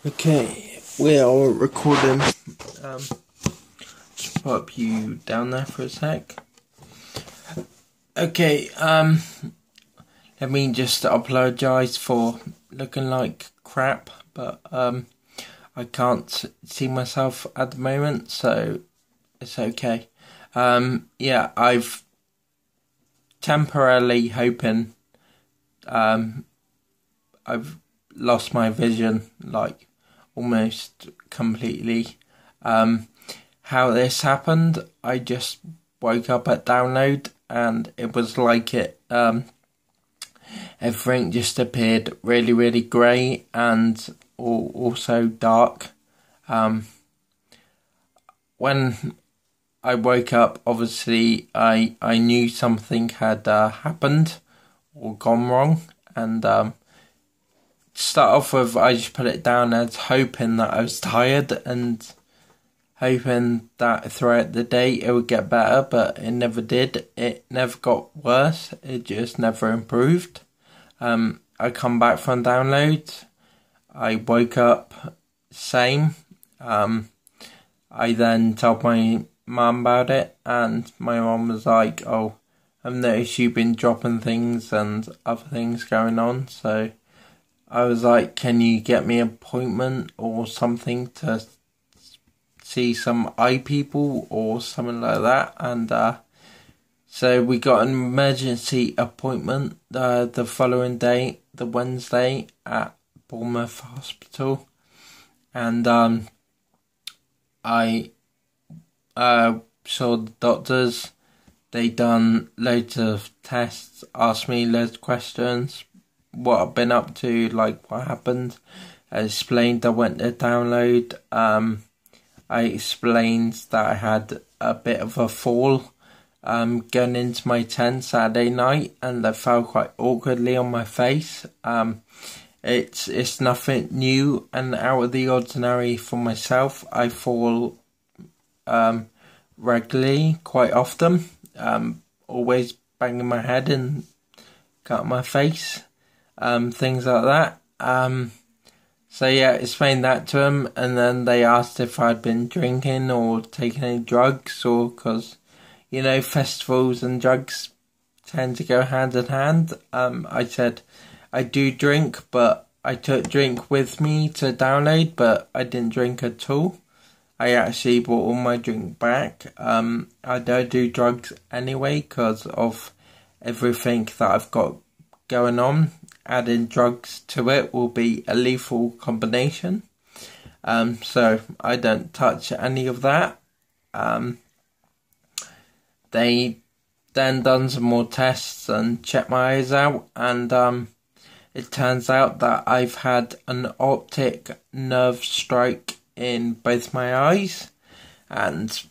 Okay, we are recording. Just pop you down there for a sec. Okay, let me just apologise for looking like crap, but I can't see myself at the moment, so it's okay. Yeah, I've temporarily hoping I've lost my vision, like almost completely. How this happened, I just woke up at download and it was like everything just appeared really grey and also dark. When I woke up, obviously I knew something had happened or gone wrong, and to start off with, I just put it down as hoping that I was tired and hoping that throughout the day it would get better, but it never did. It never got worse, it just never improved. I come back from download, I woke up same. I then told my mum about it, and my mum was like, "Oh, I've noticed you've been dropping things and other things going on," so I was like, "Can you get me an appointment or something to see some eye people or something like that?" And so we got an emergency appointment the following day, the Wednesday, at Bournemouth Hospital, and I saw the doctors. They done loads of tests, asked me loads of questions, what I've been up to, like what happened. I explained I went to download. I explained that I had a bit of a fall going into my tent Saturday night, and I fell quite awkwardly on my face. It's nothing new and out of the ordinary for myself. I fall regularly, quite often, always banging my head and cutting my face, things like that. So yeah, explained that to them, and then they asked if I'd been drinking or taking any drugs, or because, you know, festivals and drugs tend to go hand in hand. I said I do drink, but I took drink with me to download, but I didn't drink at all. I actually brought all my drink back. I don't do drugs anyway because of everything that I've got going on. Adding drugs to it will be a lethal combination. So I don't touch any of that. They then done some more tests and checked my eyes out, and it turns out that I've had an optic nerve strike in both my eyes, and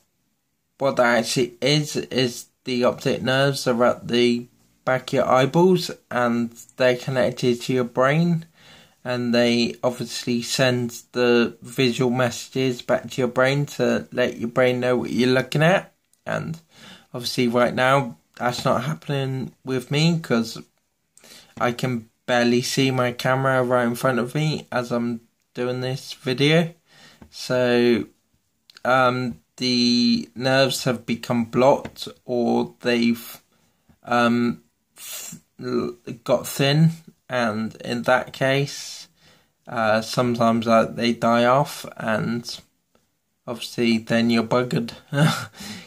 what that actually is the optic nerves are at the back of your eyeballs, and they're connected to your brain, and they obviously send the visual messages back to your brain to let your brain know what you're looking at. And obviously right now that's not happening with me because I can barely see my camera right in front of me as I'm doing this video. So the nerves have become blocked, or they've got thin, and in that case sometimes they die off, and obviously then you're buggered.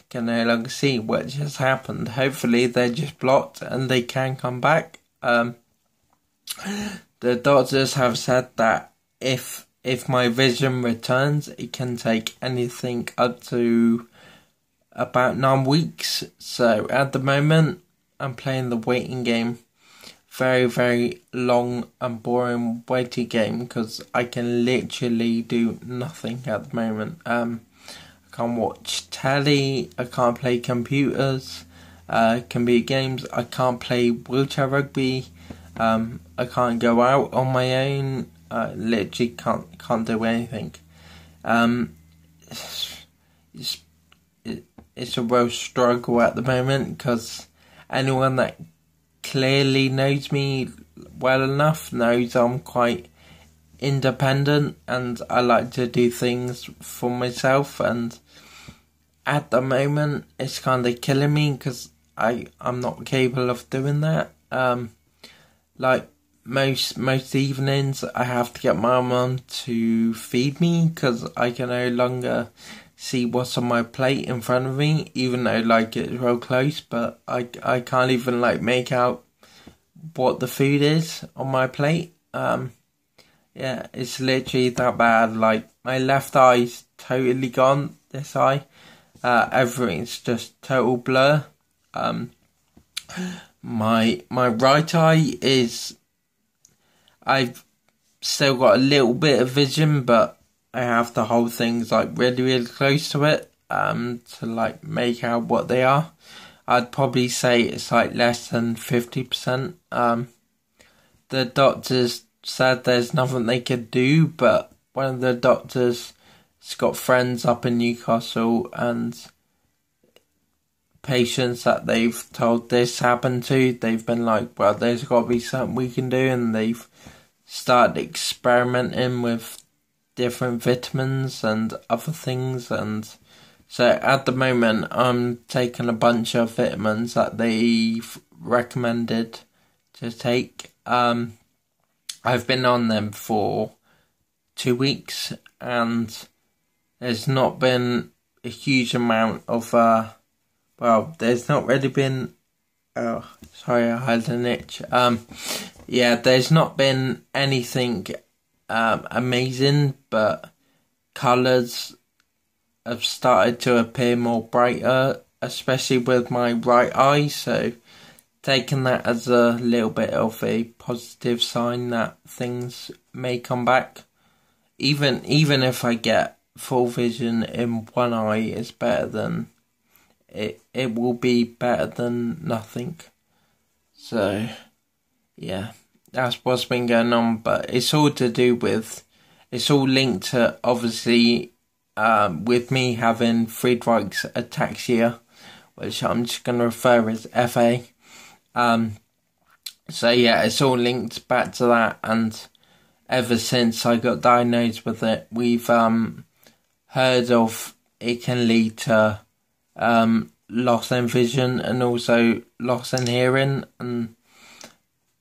Can no longer see what just happened. Hopefully they're just blocked and they can come back. The doctors have said that if my vision returns, it can take anything up to about 9 weeks. So at the moment I'm playing the waiting game. Very long and boring waiting game, because I can literally do nothing at the moment. I can't watch telly, I can't play computers, computer games, I can't play wheelchair rugby, I can't go out on my own, literally can't do anything. It's a real struggle at the moment, because anyone that clearly knows me well enough knows I'm quite independent and I like to do things for myself, and at the moment it's kind of killing me because I'm not capable of doing that. Like most evenings I have to get my mum to feed me because I can no longer see what's on my plate in front of me, even though like it's real close, but I can't even like make out what the food is on my plate. Yeah, it's literally that bad. Like my left eye's totally gone, this eye. Everything's just total blur. My right eye is, I've still got a little bit of vision, but I have to hold things like really close to it to like make out what they are. I'd probably say it's like less than 50%. The doctors said there's nothing they could do, but one of the doctors has got friends up in Newcastle and patients that they've told this happened to. They've been like, well, there's got to be something we can do, and they've started experimenting with different vitamins and other things. And so at the moment I'm taking a bunch of vitamins that they've recommended to take. I've been on them for 2 weeks and there's not been a huge amount of there's not really been sorry, I had an itch. Yeah, there's not been anything amazing, but colours have started to appear more brighter, especially with my right eye, so taking that as a little bit of a positive sign that things may come back. Even if I get full vision in one eye, is better than it will be better than nothing. So yeah, that's what's been going on, but it's all to do with, it's all linked to obviously with me having Friedreich's ataxia, which I'm just going to refer as FA. So yeah, it's all linked back to that, and ever since I got diagnosed with it, we've heard of it can lead to loss in vision and also loss in hearing,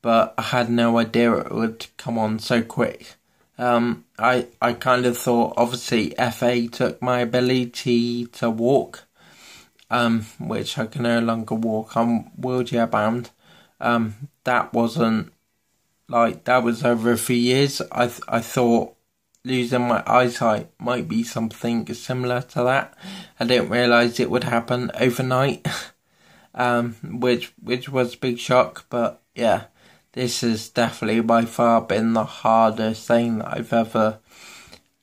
but I had no idea it would come on so quick. I kind of thought obviously FA took my ability to walk, which I can no longer walk. I'm wheelchair bound. That wasn't like, that was over a few years. I thought losing my eyesight might be something similar to that. I didn't realise it would happen overnight, which was a big shock. But yeah, this has definitely by far been the hardest thing that I've ever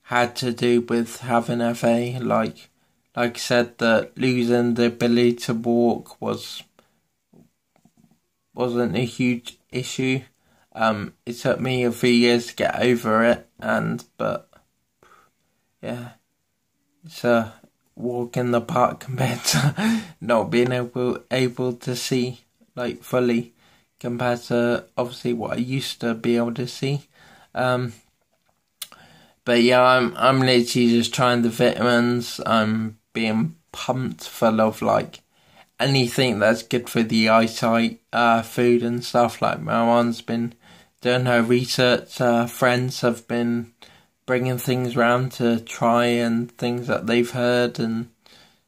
had to do with having FA. Like I said, that losing the ability to walk wasn't a huge issue. It took me a few years to get over it, but yeah, it's a walk in the park compared to not being able to see like fully, compared to obviously what I used to be able to see. But yeah, I'm literally just trying the vitamins. I'm being pumped full of like anything that's good for the eyesight, food and stuff. Like my mom's been doing her research, friends have been bringing things around to try and things that they've heard, and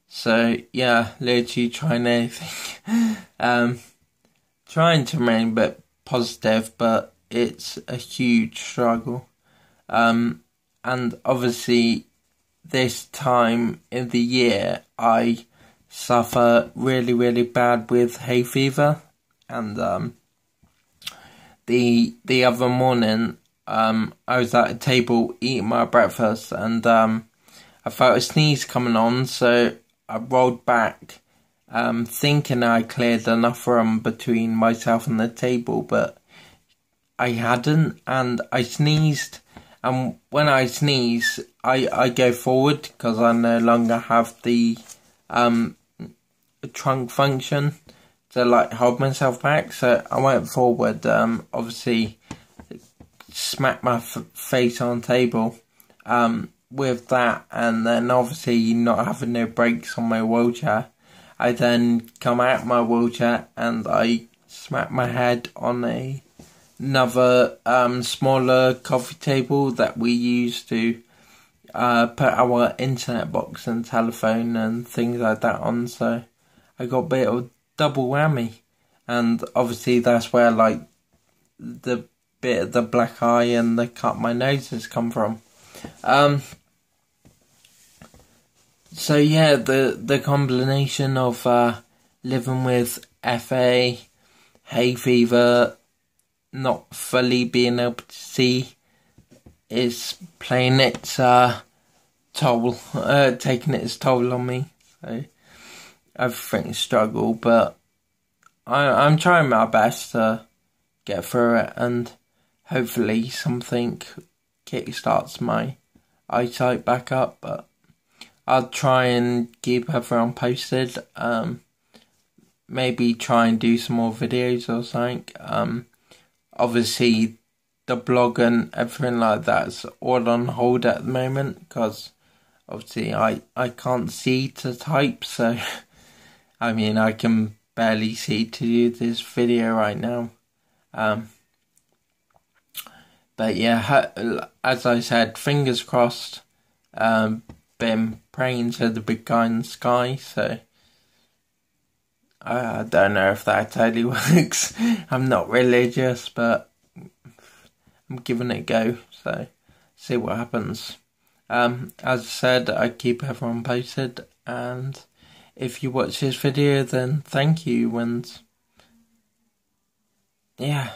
so yeah, literally trying anything. Trying to remain a bit positive, but it's a huge struggle. And obviously this time in the year I suffer really bad with hay fever, and the other morning I was at a table eating my breakfast, and I felt a sneeze coming on, so I rolled back thinking I cleared enough room between myself and the table, but I hadn't, and I sneezed. And when I sneeze, I go forward because I no longer have the trunk function to like hold myself back. So I went forward, obviously smack my face on the table with that, and then obviously not having no brakes on my wheelchair, I then come out my wheelchair and I smack my head on another smaller coffee table that we use to put our internet box and telephone and things like that on. So I got a bit of double whammy, and obviously that's where like the bit of the black eye and the cut my nose has come from. So yeah, the combination of living with FA, hay fever, not fully being able to see, is playing its toll, taking its toll on me. So everything's a struggle, but I'm trying my best to get through it, and hopefully something kickstarts my eyesight back up. But I'll try and keep everyone posted. Maybe try and do some more videos or something. Obviously the blog and everything like that's all on hold at the moment, because obviously I can't see to type, so I mean I can barely see to do this video right now. But yeah, as I said, fingers crossed. Been praying to the big guy in the sky, so I don't know if that totally works. I'm not religious, but I'm giving it a go, so see what happens. As I said, I keep everyone posted, and if you watch this video, then thank you, and yeah,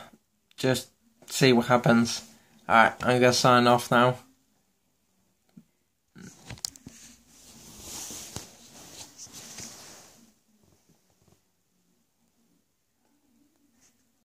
just see what happens. Alright, I'm gonna sign off now.